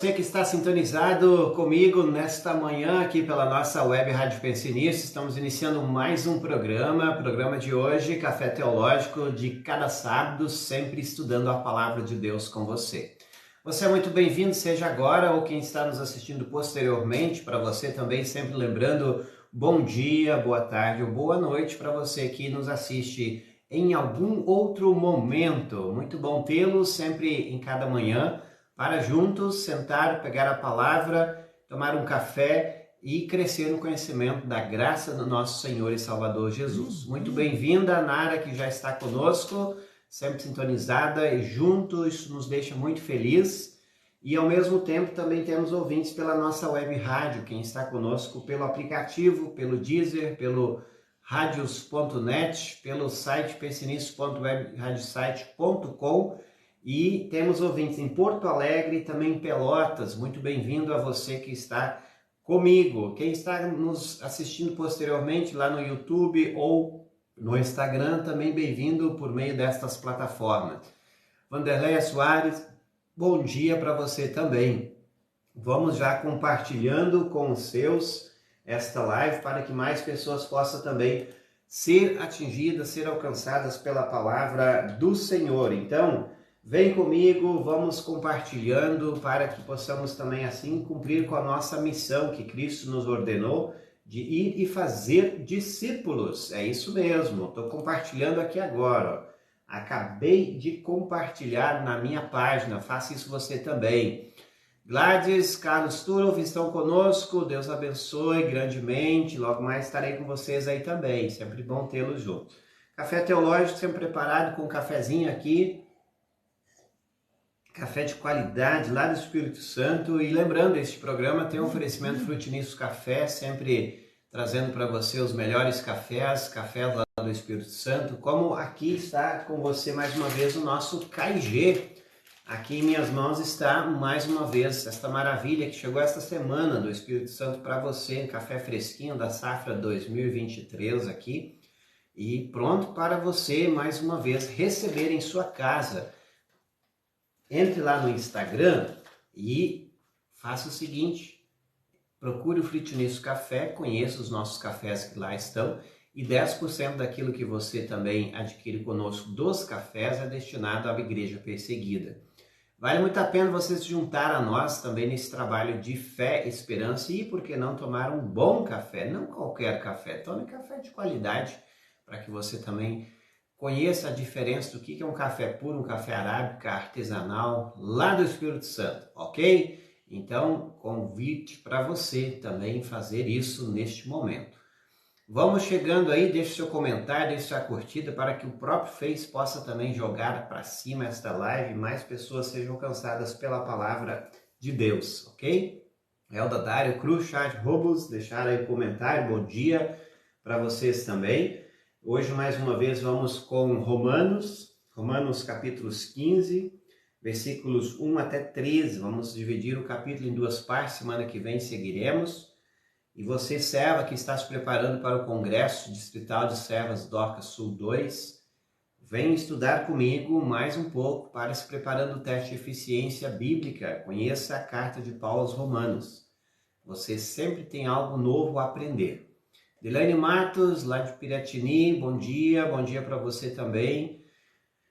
Você que está sintonizado comigo nesta manhã aqui pela nossa web Rádio Pensionista, estamos iniciando mais um programa de hoje, Café Teológico, de cada sábado, sempre estudando a Palavra de Deus com você. Você é muito bem-vindo, seja agora ou quem está nos assistindo posteriormente, para você também, sempre lembrando, bom dia, boa tarde ou boa noite para você que nos assiste em algum outro momento. Muito bom tê-lo sempre em cada manhã, para juntos sentar, pegar a palavra, tomar um café e crescer no conhecimento da graça do nosso Senhor e Salvador Jesus. Muito bem-vinda, Nara, que já está conosco, sempre sintonizada e junto, isso nos deixa muito feliz. E ao mesmo tempo também temos ouvintes pela nossa web rádio, quem está conosco pelo aplicativo, pelo Deezer, pelo radios.net, pelo site pensionistas.webradiosite.com. E temos ouvintes em Porto Alegre e também em Pelotas. Muito bem-vindo a você que está comigo. Quem está nos assistindo posteriormente lá no YouTube ou no Instagram, também bem-vindo por meio destas plataformas. Vanderleia Soares, bom dia para você também. Vamos já compartilhando com os seus esta live para que mais pessoas possam também ser atingidas, ser alcançadas pela palavra do Senhor. Então, vem comigo, vamos compartilhando para que possamos também assim cumprir com a nossa missão que Cristo nos ordenou de ir e fazer discípulos. É isso mesmo, estou compartilhando aqui agora. Ó. Acabei de compartilhar na minha página, faça isso você também. Gladys, Carlos Turov estão conosco, Deus abençoe grandemente, logo mais estarei com vocês aí também, sempre bom tê-los junto. Café Teológico sempre preparado com um cafezinho aqui, café de qualidade lá do Espírito Santo. E lembrando, este programa tem um oferecimento Frutinício Café, sempre trazendo para você os melhores cafés lá do Espírito Santo, como aqui está com você mais uma vez o nosso KG. Aqui em minhas mãos está mais uma vez esta maravilha que chegou esta semana do Espírito Santo para você, um café fresquinho da safra 2023 aqui, e pronto para você mais uma vez receber em sua casa. Entre lá no Instagram e faça o seguinte, procure o Frutinício Café, conheça os nossos cafés que lá estão e 10% daquilo que você também adquire conosco dos cafés é destinado à Igreja Perseguida. Vale muito a pena você se juntar a nós também nesse trabalho de fé, esperança e, por que não, tomar um bom café, não qualquer café, tome café de qualidade para que você também conheça a diferença do que é um café puro, um café arábica, artesanal, lá do Espírito Santo, ok? Então, convite para você também fazer isso neste momento. Vamos chegando aí, deixe seu comentário, deixe sua curtida para que o próprio Face possa também jogar para cima esta live e mais pessoas sejam alcançadas pela palavra de Deus, ok? Elda Dário Cruz, Chat Robos, deixaram aí o comentário, bom dia para vocês também. Hoje, mais uma vez, vamos com Romanos capítulos 15, versículos 1 até 13. Vamos dividir o capítulo em duas partes, semana que vem seguiremos. E você, serva, que está se preparando para o Congresso Distrital de Servas Doca Sul 2, vem estudar comigo mais um pouco para se preparando o teste de eficiência bíblica. Conheça a carta de Paulo aos Romanos. Você sempre tem algo novo a aprender. Deilane Matos, lá de Piratini, bom dia para você também,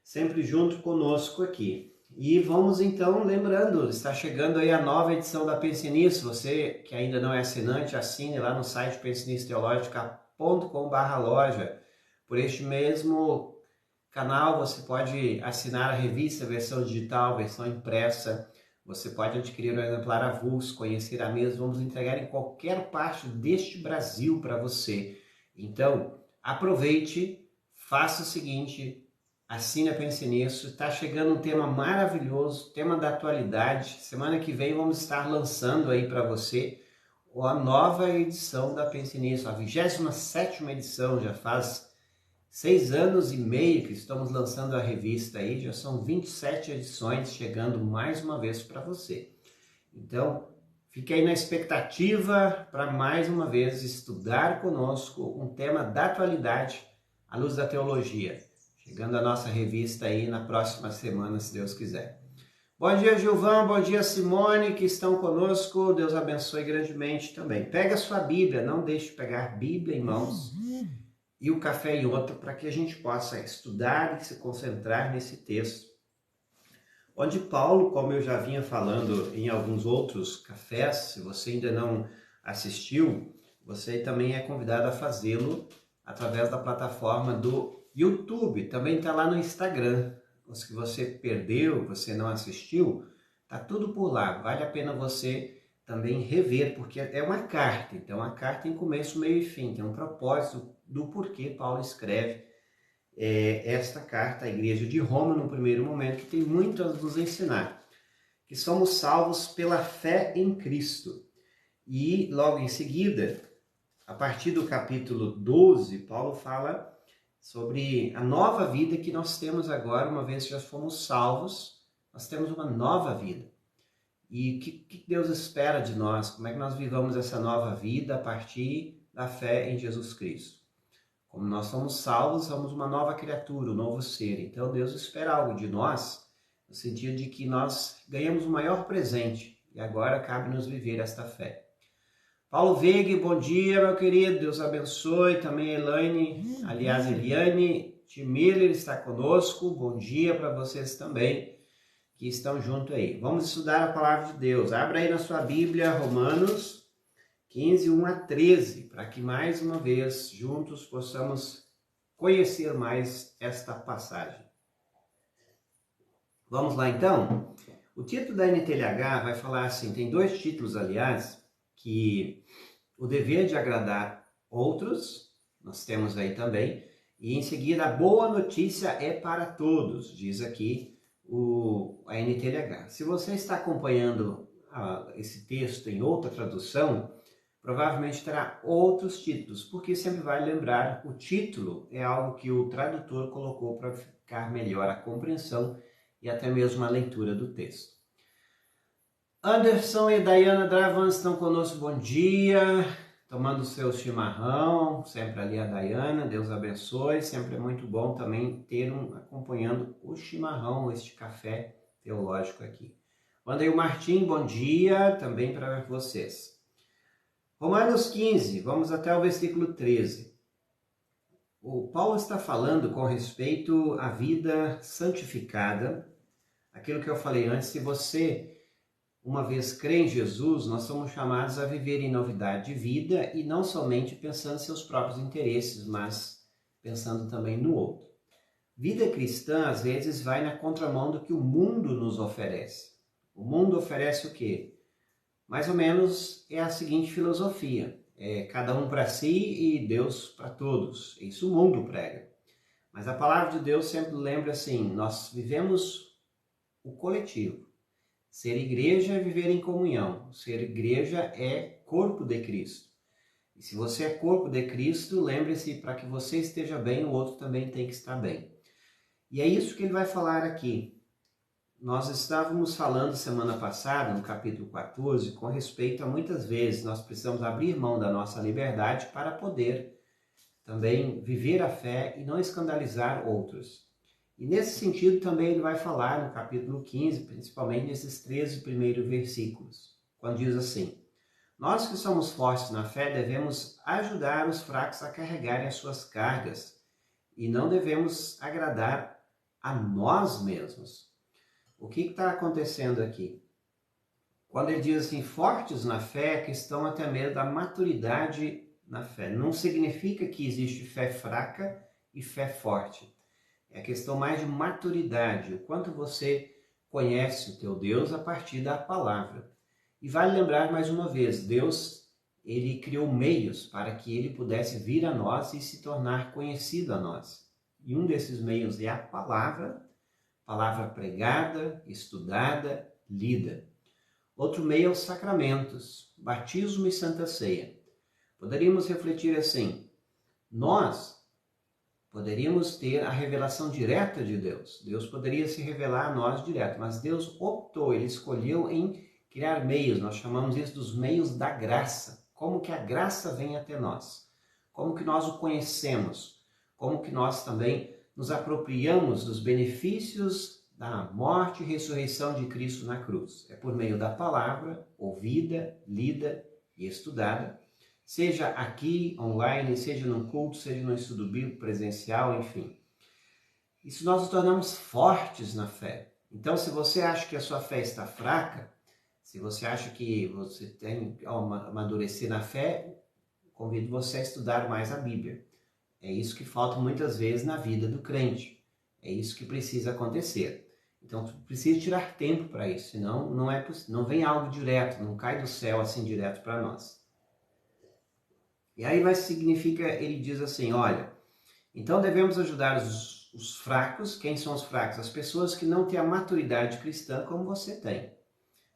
sempre junto conosco aqui. E vamos então, lembrando, está chegando aí a nova edição da Pensionista, você que ainda não é assinante, assine lá no site pensionistateologica.com/loja. Por este mesmo canal você pode assinar a revista, versão digital, versão impressa. Você pode adquirir um exemplar avulso, conhecer a mesa, vamos entregar em qualquer parte deste Brasil para você. Então, aproveite, faça o seguinte, assine a Pensionista, está chegando um tema maravilhoso, tema da atualidade. Semana que vem vamos estar lançando aí para você a nova edição da Pensionista, a 27ª edição, já faz 6 anos e meio que estamos lançando a revista aí, já são 27 edições chegando mais uma vez para você. Então, fique aí na expectativa para mais uma vez estudar conosco um tema da atualidade à luz da teologia. Chegando a nossa revista aí na próxima semana, se Deus quiser. Bom dia, Gilvan, bom dia, Simone, que estão conosco. Deus abençoe grandemente também. Pega a sua Bíblia, não deixe de pegar a Bíblia em mãos e o café em outra, para que a gente possa estudar e se concentrar nesse texto, onde Paulo, como eu já vinha falando em alguns outros cafés, se você ainda não assistiu, você também é convidado a fazê-lo através da plataforma do YouTube. Também está lá no Instagram. Os que você perdeu, você não assistiu, tá tudo por lá. Vale a pena você também rever, porque é uma carta. Então, a carta tem começo, meio e fim. Tem um propósito do porquê Paulo escreve esta carta à igreja de Roma, no primeiro momento, que tem muito a nos ensinar. Que somos salvos pela fé em Cristo. E, logo em seguida, a partir do capítulo 12, Paulo fala sobre a nova vida que nós temos agora, uma vez que já fomos salvos, nós temos uma nova vida. E o que Deus espera de nós? Como é que nós vivamos essa nova vida a partir da fé em Jesus Cristo? Como nós somos salvos, somos uma nova criatura, um novo ser. Então Deus espera algo de nós, no sentido de que nós ganhamos o maior presente e agora cabe-nos viver esta fé. Paulo Veig, bom dia, meu querido, Deus abençoe. Também Elaine, aliás, Eliane T. Miller está conosco. Bom dia para vocês também que estão junto aí. Vamos estudar a palavra de Deus. Abra aí na sua Bíblia, Romanos 15, 1 a 13, para que mais uma vez juntos possamos conhecer mais esta passagem. Vamos lá então? O título da NTLH vai falar assim, tem dois títulos, aliás, que o dever de agradar outros, nós temos aí também, e em seguida a boa notícia é para todos, diz aqui a NTLH. Se você está acompanhando esse texto em outra tradução, provavelmente terá outros títulos, porque sempre vai lembrar, o título é algo que o tradutor colocou para ficar melhor a compreensão e até mesmo a leitura do texto. Anderson e Dayana Dravan estão conosco, bom dia, tomando seu chimarrão, sempre ali a Dayana, Deus abençoe, sempre é muito bom também ter acompanhando o chimarrão, este café teológico aqui. Wandeil Martim, bom dia, também para vocês. Romanos 15, vamos até o versículo 13. O Paulo está falando com respeito à vida santificada, aquilo que eu falei antes, se você uma vez crê em Jesus, nós somos chamados a viver em novidade de vida e não somente pensando em seus próprios interesses, mas pensando também no outro. Vida cristã, às vezes, vai na contramão do que o mundo nos oferece. O mundo oferece o quê? Mais ou menos é a seguinte filosofia, cada um para si e Deus para todos. Isso o mundo prega. Mas a palavra de Deus sempre lembra assim, nós vivemos o coletivo. Ser igreja é viver em comunhão. Ser igreja é corpo de Cristo. E se você é corpo de Cristo, lembre-se, para que você esteja bem, o outro também tem que estar bem. E é isso que ele vai falar aqui. Nós estávamos falando semana passada, no capítulo 14, com respeito a muitas vezes nós precisamos abrir mão da nossa liberdade para poder também viver a fé e não escandalizar outros. E nesse sentido também ele vai falar no capítulo 15, principalmente nesses 13 primeiros versículos, quando diz assim, nós que somos fortes na fé devemos ajudar os fracos a carregarem as suas cargas e não devemos agradar a nós mesmos. O que está acontecendo aqui? Quando ele diz assim, fortes na fé, a questão até mesmo da maturidade na fé. Não significa que existe fé fraca e fé forte. É a questão mais de maturidade, o quanto você conhece o teu Deus a partir da palavra. E vale lembrar mais uma vez, Deus, ele criou meios para que ele pudesse vir a nós e se tornar conhecido a nós. E um desses meios é a palavra pregada, estudada, lida. Outro meio é os sacramentos, batismo e santa ceia. Poderíamos refletir assim, nós poderíamos ter a revelação direta de Deus. Deus poderia se revelar a nós direto, mas Deus optou, ele escolheu em criar meios. Nós chamamos isso dos meios da graça. Como que a graça vem até nós? Como que nós o conhecemos? Como que nós também nos apropriamos dos benefícios da morte e ressurreição de Cristo na cruz. É por meio da palavra, ouvida, lida e estudada, seja aqui, online, seja num culto, seja no estudo bíblico presencial, enfim. Isso nós nos tornamos fortes na fé. Então, se você acha que a sua fé está fraca, se você acha que você tem que amadurecer na fé, convido você a estudar mais a Bíblia. É isso que falta muitas vezes na vida do crente. É isso que precisa acontecer. Então, precisa tirar tempo para isso, senão não vem algo direto, não cai do céu assim direto para nós. E aí ele diz assim, olha, então devemos ajudar os fracos. Quem são os fracos? As pessoas que não têm a maturidade cristã como você tem,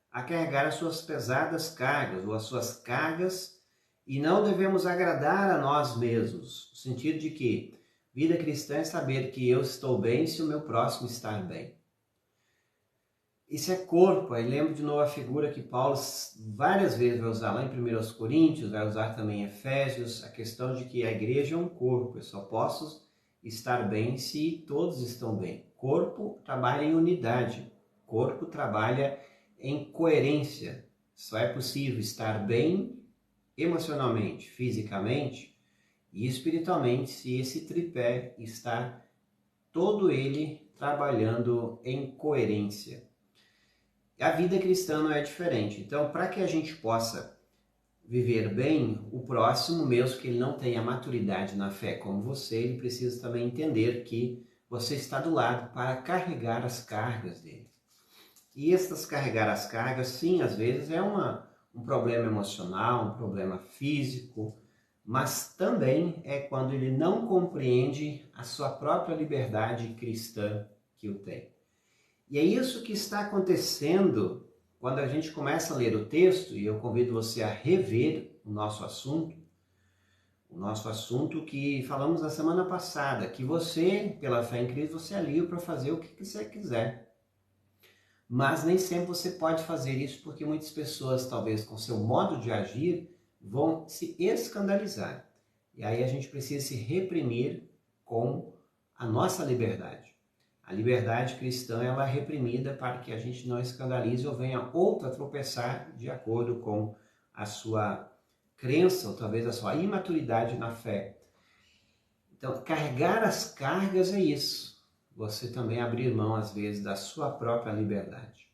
a carregar as suas pesadas cargas ou as suas cargas, e não devemos agradar a nós mesmos, no sentido de que vida cristã é saber que eu estou bem se o meu próximo está bem. Isso é corpo. Aí lembro de novo a figura que Paulo várias vezes vai usar lá em 1 Coríntios, vai usar também em Efésios, a questão de que a igreja é um corpo. Eu só posso estar bem se todos estão bem. Corpo trabalha em unidade, corpo trabalha em coerência. Só é possível estar bem emocionalmente, fisicamente e espiritualmente se esse tripé está todo ele trabalhando em coerência. A vida cristã não é diferente. Então, para que a gente possa viver bem, o próximo, mesmo que ele não tenha maturidade na fé como você, ele precisa também entender que você está do lado para carregar as cargas dele. E estas carregar as cargas, sim, às vezes é um problema emocional, um problema físico, mas também é quando ele não compreende a sua própria liberdade cristã que o tem. E é isso que está acontecendo quando a gente começa a ler o texto, e eu convido você a rever o nosso assunto que falamos na semana passada, que você, pela fé em Cristo, você é livre para fazer o que você quiser. Mas nem sempre você pode fazer isso, porque muitas pessoas, talvez com seu modo de agir, vão se escandalizar. E aí a gente precisa se reprimir com a nossa liberdade. A liberdade cristã ela é reprimida para que a gente não escandalize ou venha outra tropeçar de acordo com a sua crença ou talvez a sua imaturidade na fé. Então, carregar as cargas é isso. Você também abrir mão, às vezes, da sua própria liberdade.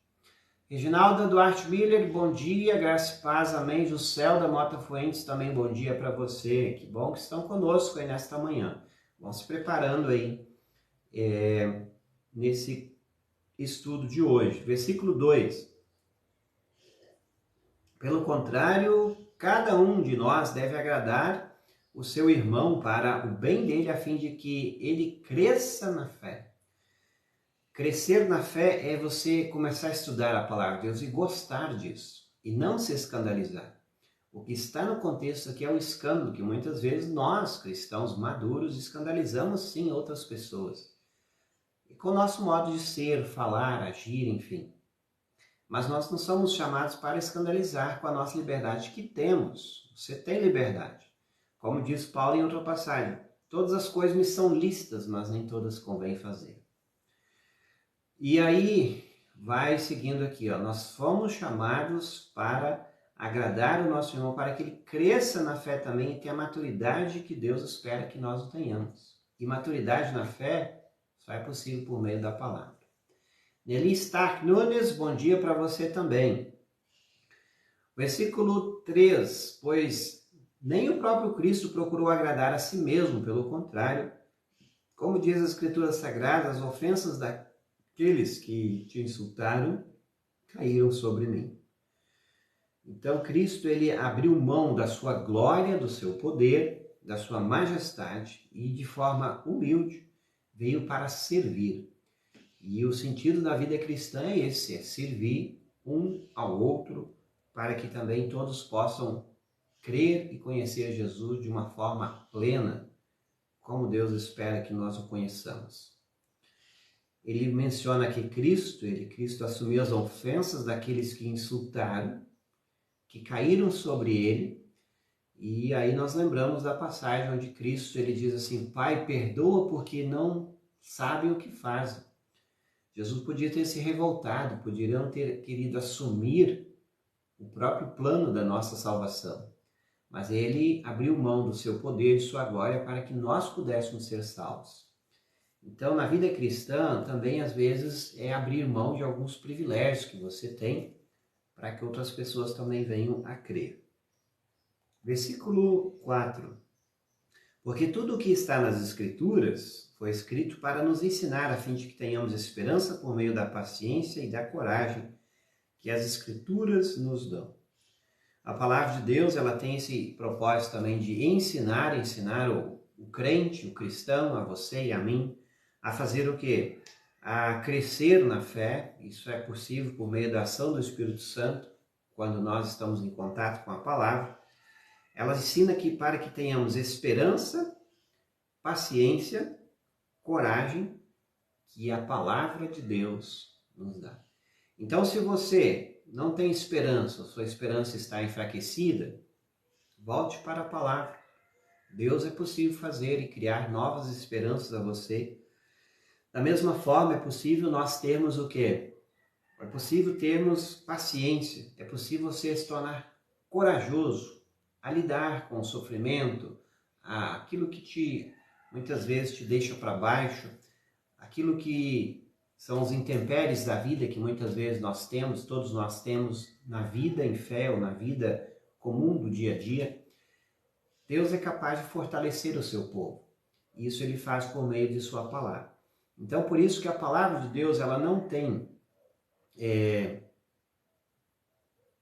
Reginalda Duarte Miller, bom dia, graça e paz, amém. Juscelda Mota Fuentes, também bom dia para você. Que bom que estão conosco aí nesta manhã. Vão se preparando aí nesse estudo de hoje. Versículo 2. Pelo contrário, cada um de nós deve agradar o seu irmão para o bem dele, a fim de que ele cresça na fé. Crescer na fé é você começar a estudar a palavra de Deus e gostar disso, e não se escandalizar. O que está no contexto aqui é o escândalo, que muitas vezes nós, cristãos maduros, escandalizamos sim outras pessoas. E com o nosso modo de ser, falar, agir, enfim. Mas nós não somos chamados para escandalizar com a nossa liberdade que temos. Você tem liberdade. Como diz Paulo em outra passagem, todas as coisas me são lícitas, mas nem todas convém fazer. E aí, vai seguindo aqui, nós fomos chamados para agradar o nosso irmão, para que ele cresça na fé também e tenha a maturidade que Deus espera que nós o tenhamos. E maturidade na fé só é possível por meio da palavra. Nelly Stark Nunes, bom dia para você também. Versículo 3, pois nem o próprio Cristo procurou agradar a si mesmo, pelo contrário, como diz as Escrituras Sagradas, as ofensas daqueles que te insultaram caíram sobre mim. Então Cristo ele abriu mão da sua glória, do seu poder, da sua majestade e de forma humilde veio para servir. E o sentido da vida cristã é esse, é servir um ao outro para que também todos possam crer e conhecer Jesus de uma forma plena, como Deus espera que nós o conheçamos. Ele menciona que Cristo assumiu as ofensas daqueles que insultaram, que caíram sobre ele, e aí nós lembramos da passagem onde Cristo ele diz assim, Pai, perdoa porque não sabem o que fazem. Jesus podia ter se revoltado, podia não ter querido assumir o próprio plano da nossa salvação. Mas ele abriu mão do seu poder e sua glória para que nós pudéssemos ser salvos. Então, na vida cristã, também às vezes é abrir mão de alguns privilégios que você tem para que outras pessoas também venham a crer. Versículo 4. Porque tudo o que está nas Escrituras foi escrito para nos ensinar, a fim de que tenhamos esperança por meio da paciência e da coragem que as Escrituras nos dão. A palavra de Deus, ela tem esse propósito também de ensinar o crente, o cristão, a você e a mim, a fazer o quê? A crescer na fé. Isso é possível por meio da ação do Espírito Santo, quando nós estamos em contato com a palavra. Ela ensina que para que tenhamos esperança, paciência, coragem, que a palavra de Deus nos dá. Então, se você não tem esperança, sua esperança está enfraquecida, volte para a palavra. Deus é possível fazer e criar novas esperanças a você. Da mesma forma, é possível nós termos o quê? É possível termos paciência, é possível você se tornar corajoso a lidar com o sofrimento, aquilo que muitas vezes te deixa para baixo, aquilo que são os intempéries da vida que muitas vezes nós temos, todos nós temos na vida em fé ou na vida comum do dia a dia. Deus é capaz de fortalecer o seu povo. Isso ele faz por meio de sua palavra. Então, por isso que a palavra de Deus, ela não tem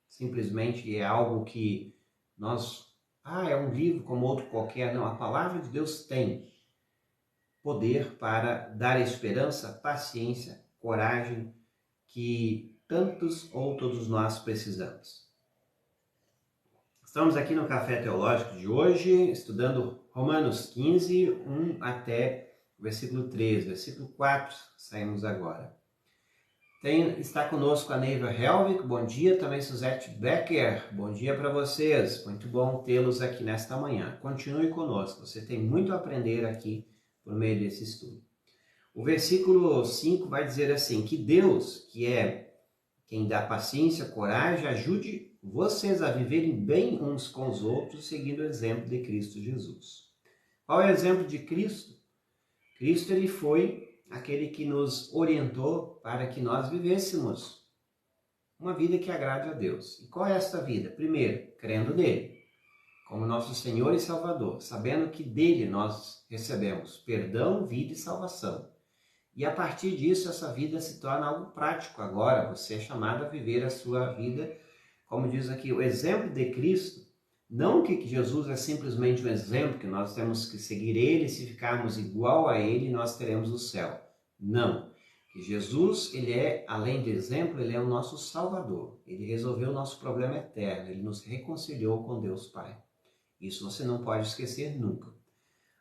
simplesmente é algo que é um livro como outro qualquer. Não, a palavra de Deus tem poder para dar esperança, paciência, coragem que tantos ou todos nós precisamos. Estamos aqui no Café Teológico de hoje, estudando Romanos 15, 1 até o versículo 13. Versículo 4, saímos agora. Está conosco a Neiva Helvig, bom dia. Também Suzette Becker, bom dia para vocês. Muito bom tê-los aqui nesta manhã. Continue conosco, você tem muito a aprender aqui por meio desse estudo. O versículo 5 vai dizer assim, que Deus, que é quem dá paciência, coragem, ajude vocês a viverem bem uns com os outros, seguindo o exemplo de Cristo Jesus. Qual é o exemplo de Cristo? Cristo, ele foi aquele que nos orientou para que nós vivêssemos uma vida que agrade a Deus. E qual é esta vida? Primeiro, crendo nele, como nosso Senhor e Salvador, sabendo que dele nós recebemos perdão, vida e salvação. E a partir disso, essa vida se torna algo prático. Agora, você é chamado a viver a sua vida, como diz aqui, o exemplo de Cristo. Não que Jesus é simplesmente um exemplo, que nós temos que seguir ele, se ficarmos igual a ele, nós teremos o céu. Não. Que Jesus, ele é, além de exemplo, ele é o nosso Salvador. Ele resolveu o nosso problema eterno, ele nos reconciliou com Deus Pai. Isso você não pode esquecer nunca.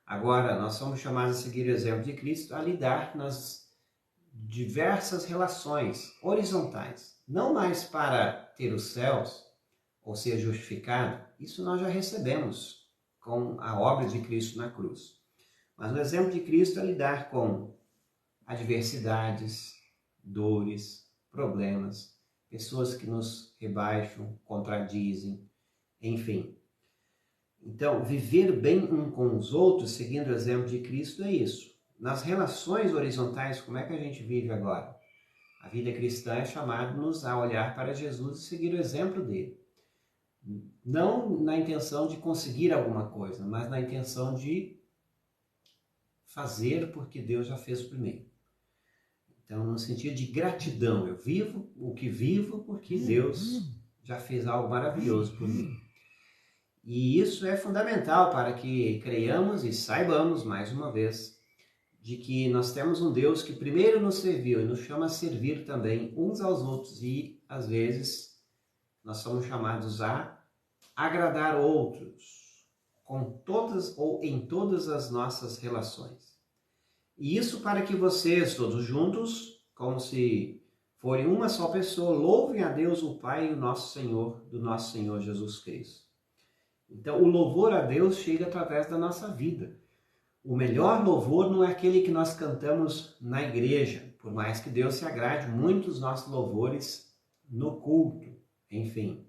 Agora, nós somos chamados a seguir o exemplo de Cristo, a lidar nas diversas relações horizontais. Não mais para ter os céus, ou ser justificado, isso nós já recebemos com a obra de Cristo na cruz. Mas o exemplo de Cristo é lidar com adversidades, dores, problemas, pessoas que nos rebaixam, contradizem, enfim. Então, viver bem um com os outros, seguindo o exemplo de Cristo, é isso. Nas relações horizontais, como é que a gente vive agora? A vida cristã é chamada-nos a olhar para Jesus e seguir o exemplo dele. Não na intenção de conseguir alguma coisa, mas na intenção de fazer porque Deus já fez primeiro. Então, no sentido de gratidão, eu vivo o que vivo porque Deus já fez algo maravilhoso por mim. E isso é fundamental para que creiamos e saibamos, mais uma vez, de que nós temos um Deus que primeiro nos serviu e nos chama a servir também uns aos outros. E, às vezes, nós somos chamados a agradar outros com todas ou em todas as nossas relações. E isso para que vocês, todos juntos, como se forem uma só pessoa, louvem a Deus o Pai e o nosso Senhor, do nosso Senhor Jesus Cristo. Então, o louvor a Deus chega através da nossa vida. O melhor louvor não é aquele que nós cantamos na igreja, Por mais que Deus se agrade muito dos nossos louvores no culto, enfim.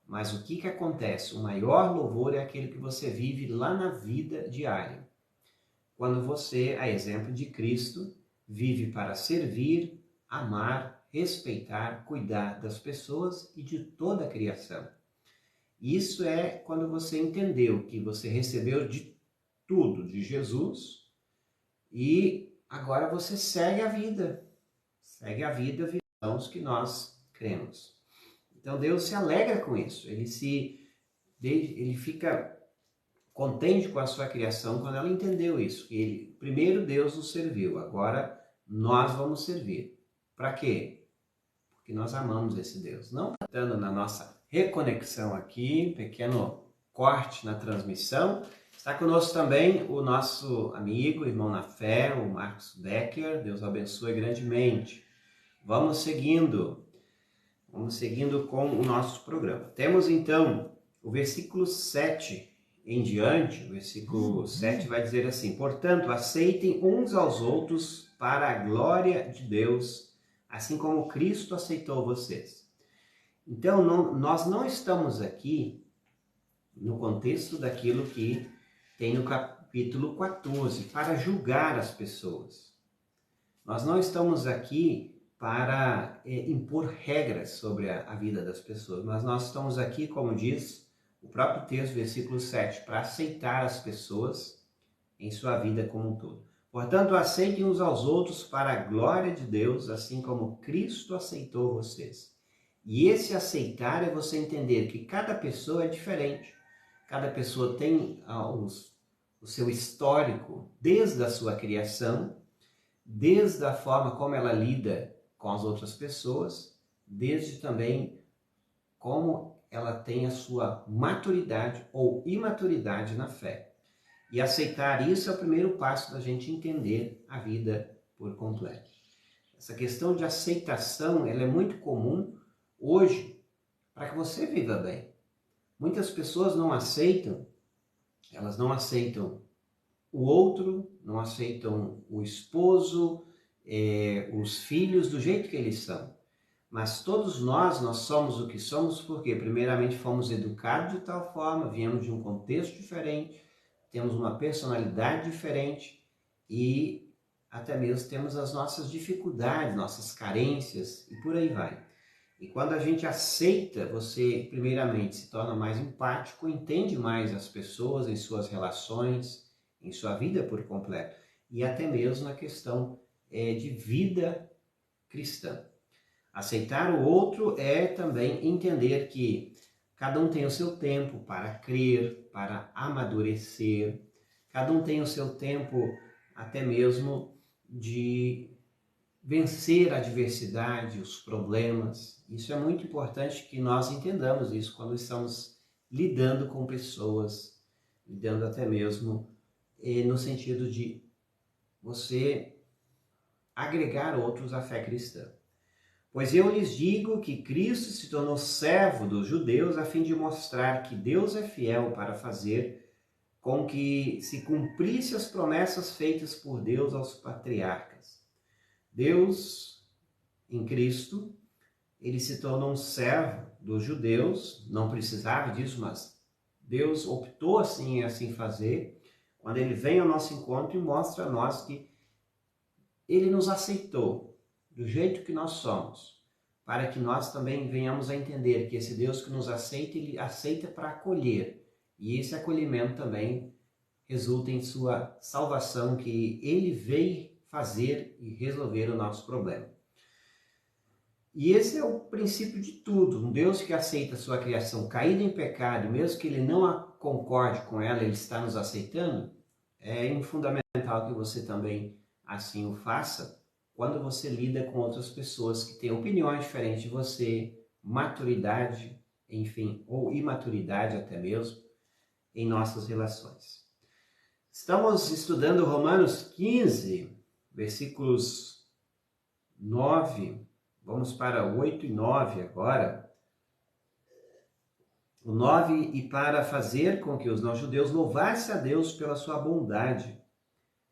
Mas o que acontece? O maior louvor é aquele que você vive lá na vida diária. Quando você, a exemplo de Cristo, vive para servir, amar, respeitar, cuidar das pessoas e de toda a criação. Isso é quando você entendeu que você recebeu de tudo de Jesus e agora você segue a vida visões que nós cremos. Então Deus se alegra com isso, ele fica contente com a sua criação quando ela entendeu isso, que primeiro Deus nos serviu, agora nós vamos servir. Para quê? Porque nós amamos esse Deus. Não estando na nossa reconexão aqui, pequeno corte na transmissão, está conosco também o nosso amigo, irmão na fé, o Marcos Becker. Deus abençoe grandemente. Vamos seguindo com o nosso programa. Temos então o versículo 7 em diante. O versículo 7 vai dizer assim: portanto, aceitem uns aos outros para a glória de Deus, assim como Cristo aceitou vocês. Então, nós não estamos aqui no contexto daquilo que tem no capítulo 14, para julgar as pessoas. Nós não estamos aqui para impor regras sobre a vida das pessoas, mas nós estamos aqui, como diz o próprio texto, versículo 7, para aceitar as pessoas em sua vida como um todo. Portanto, aceitem uns aos outros para a glória de Deus, assim como Cristo aceitou vocês. E esse aceitar é você entender que cada pessoa é diferente. Cada pessoa tem o seu histórico desde a sua criação, desde a forma como ela lida com as outras pessoas, desde também como ela tem a sua maturidade ou imaturidade na fé. E aceitar isso é o primeiro passo da gente entender a vida por completo. Essa questão de aceitação, ela é muito comum hoje para que você viva bem. Muitas pessoas não aceitam, elas não aceitam o outro, não aceitam o esposo, os filhos do jeito que eles são. Mas todos nós somos o que somos porque, primeiramente, fomos educados de tal forma, viemos de um contexto diferente, temos uma personalidade diferente e até mesmo temos as nossas dificuldades, nossas carências e por aí vai. E quando a gente aceita, você primeiramente se torna mais empático, entende mais as pessoas em suas relações, em sua vida por completo e até mesmo na questão de vida cristã. Aceitar o outro é também entender que cada um tem o seu tempo para crer, para amadurecer, cada um tem o seu tempo até mesmo de vencer a adversidade, os problemas. Isso é muito importante que nós entendamos isso quando estamos lidando com pessoas, lidando até mesmo no sentido de você agregar outros à fé cristã. Pois eu lhes digo que Cristo se tornou servo dos judeus a fim de mostrar que Deus é fiel para fazer com que se cumprisse as promessas feitas por Deus aos patriarcas. Deus, em Cristo, ele se tornou um servo dos judeus, não precisava disso, mas Deus optou assim fazer, quando ele vem ao nosso encontro e mostra a nós que ele nos aceitou do jeito que nós somos, para que nós também venhamos a entender que esse Deus que nos aceita, ele aceita para acolher, e esse acolhimento também resulta em sua salvação, que ele veio fazer e resolver o nosso problema. E esse é o princípio de tudo. Um Deus que aceita a sua criação caída em pecado, mesmo que ele não concorde com ela, ele está nos aceitando, é fundamental que você também assim o faça quando você lida com outras pessoas que têm opiniões diferentes de você, maturidade, enfim, ou imaturidade até mesmo, em nossas relações. Estamos estudando Romanos 15, versículos 9, vamos para 8 e 9 agora. O 9, e para fazer com que os não-judeus louvassem a Deus pela sua bondade,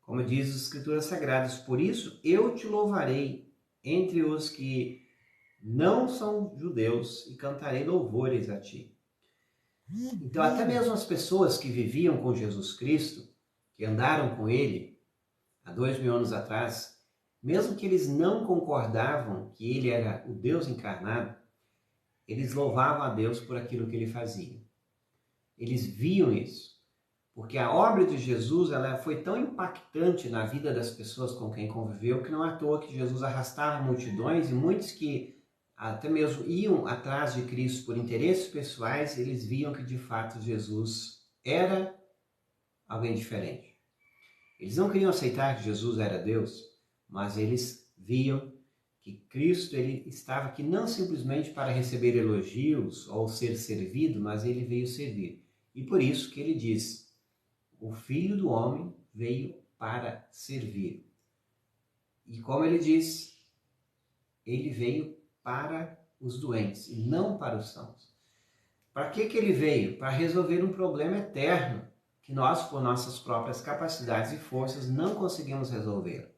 Como diz as Escrituras Sagradas, por isso eu te louvarei entre os que não são judeus e cantarei louvores a ti. Então, até mesmo as pessoas que viviam com Jesus Cristo, que andaram com ele há 2000 anos atrás, mesmo que eles não concordavam que ele era o Deus encarnado, eles louvavam a Deus por aquilo que ele fazia. Eles viam isso, porque a obra de Jesus ela foi tão impactante na vida das pessoas com quem conviveu, que não é à toa que Jesus arrastava multidões e muitos que até mesmo iam atrás de Cristo por interesses pessoais, eles viam que de fato Jesus era alguém diferente. Eles não queriam aceitar que Jesus era Deus, mas eles viam que Cristo ele estava aqui não simplesmente para receber elogios ou ser servido, mas ele veio servir. E por isso que ele diz, o Filho do Homem veio para servir. E como ele diz, ele veio para os doentes e não para os sãos. Para que ele veio? Para resolver um problema eterno que nós, por nossas próprias capacidades e forças, não conseguimos resolver.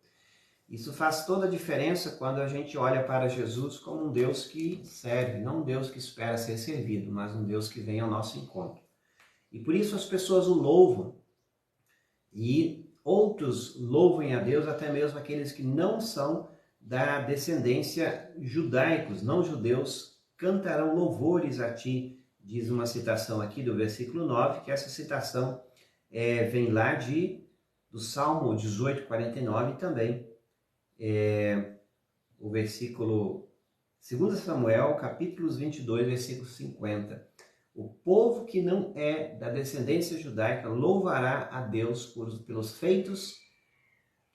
Isso faz toda a diferença quando a gente olha para Jesus como um Deus que serve, não um Deus que espera ser servido, mas um Deus que vem ao nosso encontro. E por isso as pessoas o louvam. E outros louvam a Deus, até mesmo aqueles que não são da descendência judaicos, não judeus, cantarão louvores a ti, diz uma citação aqui do versículo 9, que essa citação vem lá do Salmo 18, 49 e também o versículo 2 Samuel, capítulos 22, versículo 50. O povo que não é da descendência judaica louvará a Deus pelos feitos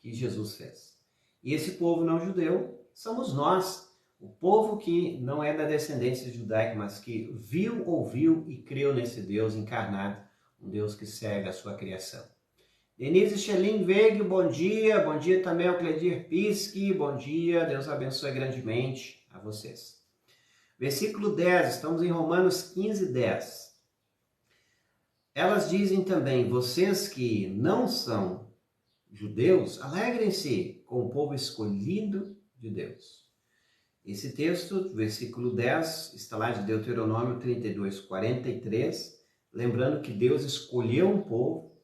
que Jesus fez. E esse povo não judeu somos nós, o povo que não é da descendência judaica, mas que viu, ouviu e creu nesse Deus encarnado, um Deus que segue a sua criação. Denise Schelin Veg, bom dia também ao Cledir Pisque, bom dia, Deus abençoe grandemente a vocês. Versículo 10, estamos em Romanos 15, 10. Elas dizem também, vocês que não são judeus, alegrem-se com o povo escolhido de Deus. Esse texto, versículo 10, está lá de Deuteronômio 32, 43, lembrando que Deus escolheu um povo,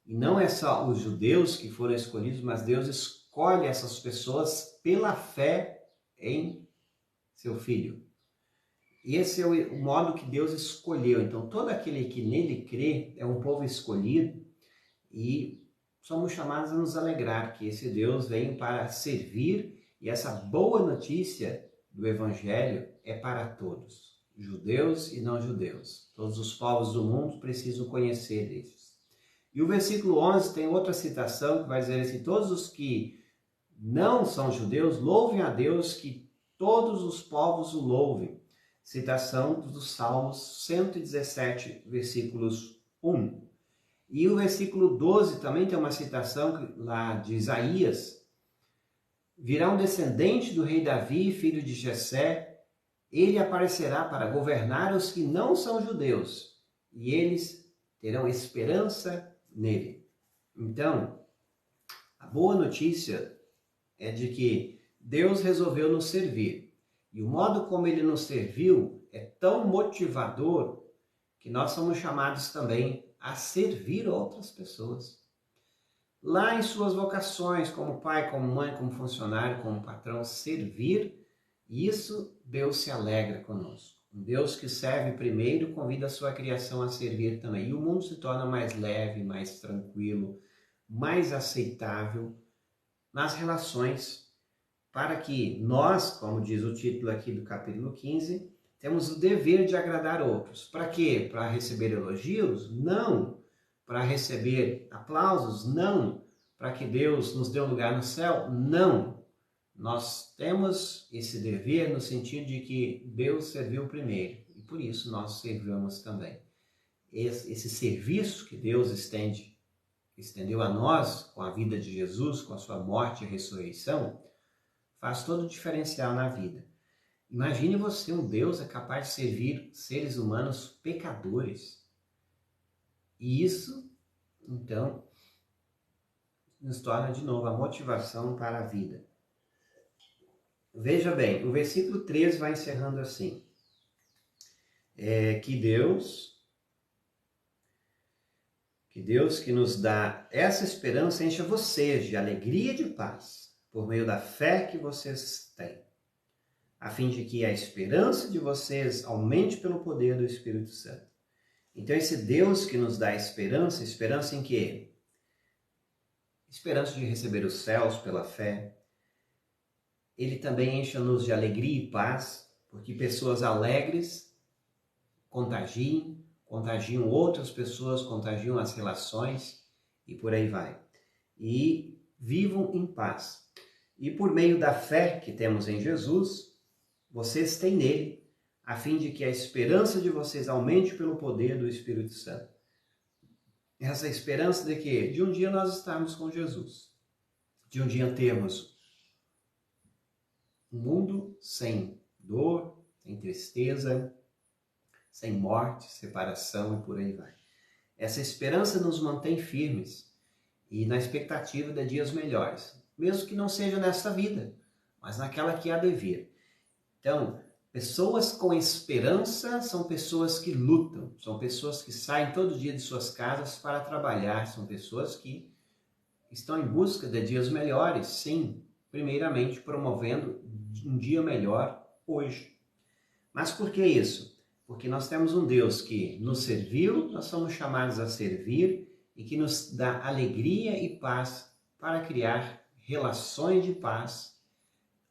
e não é só os judeus que foram escolhidos, mas Deus escolhe essas pessoas pela fé em seu Filho. E esse é o modo que Deus escolheu. Então, todo aquele que nele crê é um povo escolhido e somos chamados a nos alegrar que esse Deus vem para servir e essa boa notícia do Evangelho é para todos, judeus e não judeus. Todos os povos do mundo precisam conhecer esses. E o versículo 11 tem outra citação que vai dizer assim, todos os que não são judeus louvem a Deus, que todos os povos o louvem. Citação dos Salmos 117, versículos 1. E o versículo 12 também tem uma citação lá de Isaías. Virá um descendente do rei Davi, filho de Jessé. Ele aparecerá para governar os que não são judeus, e eles terão esperança nele. Então, a boa notícia é de que Deus resolveu nos servir. E o modo como ele nos serviu é tão motivador que nós somos chamados também a servir outras pessoas. Lá em suas vocações, como pai, como mãe, como funcionário, como patrão, servir, isso Deus se alegra conosco. Um Deus que serve primeiro convida a sua criação a servir também. E o mundo se torna mais leve, mais tranquilo, mais aceitável nas relações, para que nós, como diz o título aqui do capítulo 15, temos o dever de agradar outros. Para quê? Para receber elogios? Não. Para receber aplausos? Não. Para que Deus nos dê um lugar no céu? Não. Nós temos esse dever no sentido de que Deus serviu primeiro e por isso nós servimos também. Esse serviço que Deus estendeu a nós com a vida de Jesus, com a sua morte e ressurreição, faz todo o diferencial na vida. Imagine você, um Deus é capaz de servir seres humanos pecadores. E isso, então, nos torna de novo a motivação para a vida. Veja bem, o versículo 13 vai encerrando assim. Que Deus que nos dá essa esperança encha vocês de alegria e de paz, por meio da fé que vocês têm, a fim de que a esperança de vocês aumente pelo poder do Espírito Santo. Então esse Deus que nos dá esperança, esperança em quê? Esperança de receber os céus pela fé. Ele também enche-nos de alegria e paz, porque pessoas alegres contagiam outras pessoas, contagiam as relações e por aí vai. E vivam em paz. E por meio da fé que temos em Jesus, vocês têm nele, a fim de que a esperança de vocês aumente pelo poder do Espírito Santo. Essa esperança de quê? De um dia nós estarmos com Jesus. De um dia termos um mundo sem dor, sem tristeza, sem morte, separação e por aí vai. Essa esperança nos mantém firmes e na expectativa de dias melhores, mesmo que não seja nesta vida, mas naquela que há de vir. Então, pessoas com esperança são pessoas que lutam, são pessoas que saem todo dia de suas casas para trabalhar, são pessoas que estão em busca de dias melhores, sim, primeiramente promovendo um dia melhor hoje. Mas por que isso? Porque nós temos um Deus que nos serviu, nós somos chamados a servir e que nos dá alegria e paz para criar relações de paz,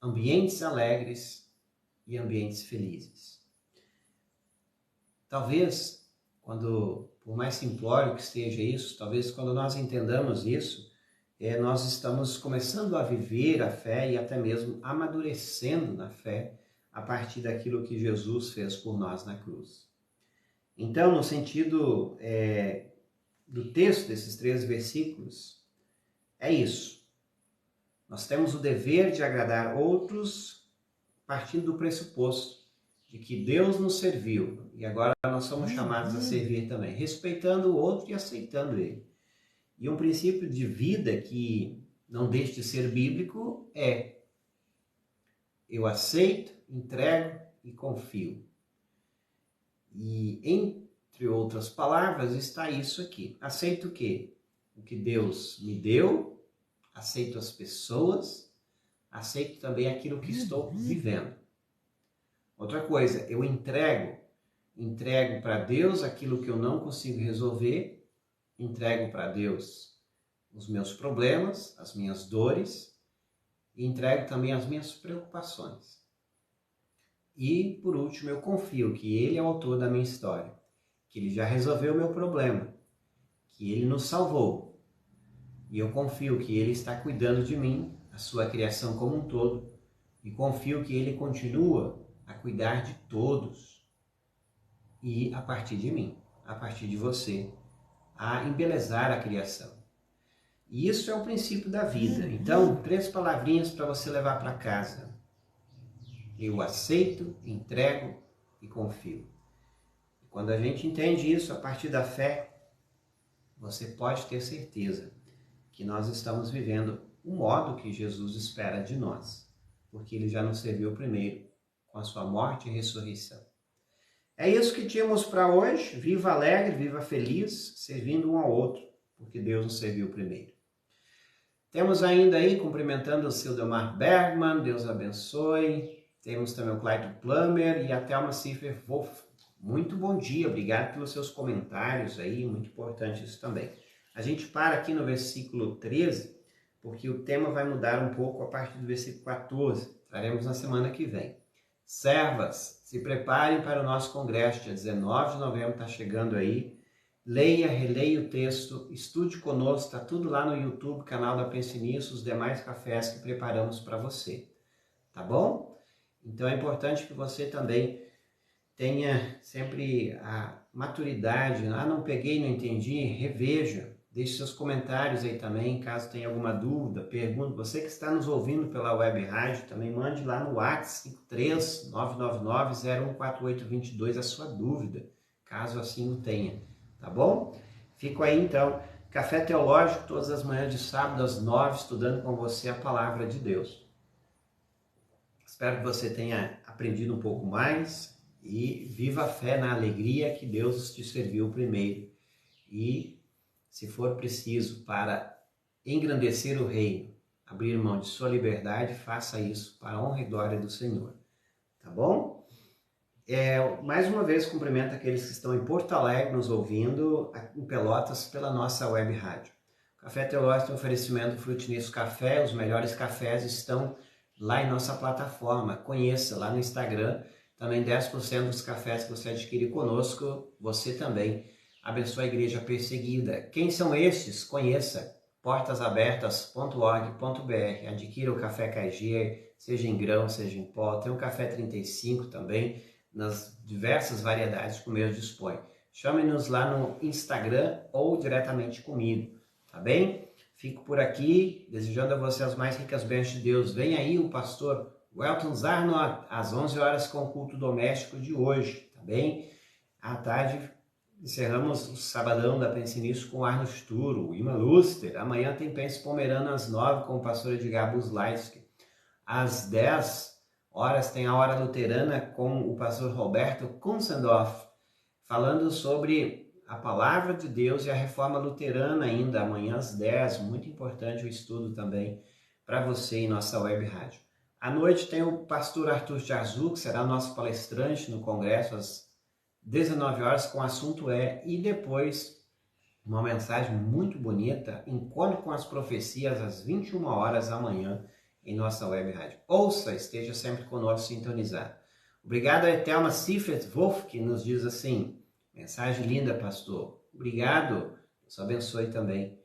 ambientes alegres e ambientes felizes. Talvez, por mais simplório que esteja isso, talvez quando nós entendamos isso, nós estamos começando a viver a fé e até mesmo amadurecendo na fé, a partir daquilo que Jesus fez por nós na cruz. Então, no sentido do texto desses 3 versículos, é isso. Nós temos o dever de agradar outros partindo do pressuposto de que Deus nos serviu e agora nós somos chamados a servir também, respeitando o outro e aceitando ele. E um princípio de vida que não deixa de ser bíblico é: eu aceito, entrego e confio. E, entre outras palavras, está isso aqui. Aceito o quê? O que Deus me deu, aceito as pessoas, aceito também aquilo que estou vivendo. Outra coisa, eu entrego para Deus aquilo que eu não consigo resolver, entrego para Deus os meus problemas, as minhas dores, e entrego também as minhas preocupações. E, por último, eu confio que Ele é o autor da minha história, que Ele já resolveu o meu problema, que Ele nos salvou. E eu confio que Ele está cuidando de mim, a sua criação como um todo, e confio que Ele continua a cuidar de todos. E, a partir de mim, a partir de você, a embelezar a criação. E isso é o princípio da vida. Então, 3 palavrinhas para você levar para casa. Eu aceito, entrego e confio. E quando a gente entende isso a partir da fé, você pode ter certeza que nós estamos vivendo o modo que Jesus espera de nós, porque Ele já nos serviu primeiro com a sua morte e ressurreição. É isso que tínhamos para hoje. Viva alegre, viva feliz, servindo um ao outro, porque Deus nos serviu primeiro. Temos ainda aí, cumprimentando o Sildomar Bergman, Deus abençoe. Temos também o Clayton Plummer e a Thelma Ciffer-Wolf. Muito bom dia, obrigado pelos seus comentários aí, muito importante isso também. A gente para aqui no versículo 13, porque o tema vai mudar um pouco a partir do versículo 14. Traremos na semana que vem. Servas, se preparem para o nosso congresso, dia 19 de novembro está chegando aí. Leia, releia o texto, estude conosco, está tudo lá no YouTube, canal da Pense Nisso, os demais cafés que preparamos para você. Tá bom? Então é importante que você também tenha sempre a maturidade. Não peguei, não entendi, reveja. Deixe seus comentários aí também, caso tenha alguma dúvida, pergunta. Você que está nos ouvindo pela web rádio, também mande lá no WhatsApp 53999014822 a sua dúvida, caso assim o tenha. Tá bom? Fico aí então Café Teológico, todas as manhãs de sábado às 9, estudando com você a Palavra de Deus. Espero que você tenha aprendido um pouco mais e viva a fé na alegria que Deus te serviu primeiro. E, se for preciso, para engrandecer o reino, abrir mão de sua liberdade, faça isso para a honra e glória do Senhor. Tá bom? Mais uma vez, cumprimento aqueles que estão em Porto Alegre nos ouvindo, em Pelotas, pela nossa web rádio. O Café Teológico tem um oferecimento do Frutinício Café. Os melhores cafés estão lá em nossa plataforma. Conheça lá no Instagram. Também 10% dos cafés que você adquire conosco, você também abençoa a igreja perseguida. Quem são estes? Conheça. portasabertas.org.br. Adquira o café Caigê, seja em grão, seja em pó. Tem o café 35 também, nas diversas variedades que o meu dispõe. Chame-nos lá no Instagram ou diretamente comigo, tá bem? Fico por aqui, desejando a você as mais ricas bênçãos de Deus. Vem aí o pastor Welton Zarnot, às 11 horas com o culto doméstico de hoje, tá bem? À tarde, encerramos o sabadão da Pense Nisso com o Arno Sturo, o Ima Luster. Amanhã tem Pense Pomerana às 9 com o pastor Edgar Buslaitsky. Às 10 horas tem a Hora Luterana com o pastor Roberto Kunzendorf, falando sobre a Palavra de Deus e a Reforma Luterana ainda, amanhã às 10. Muito importante o estudo também para você em nossa web rádio. À noite tem o pastor Arthur Jarzu, que será nosso palestrante no congresso às 19 horas, com o assunto e depois uma mensagem muito bonita, Encontro com as Profecias, às 21 horas amanhã, em nossa web rádio. Ouça, esteja sempre conosco sintonizado. Obrigado a Etelma Sifert Wolf, que nos diz assim, mensagem linda, pastor. Obrigado, Deus abençoe também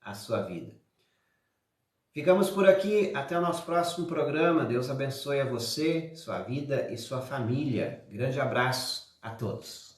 a sua vida. Ficamos por aqui, até o nosso próximo programa. Deus abençoe a você, sua vida e sua família. Grande abraço a todos.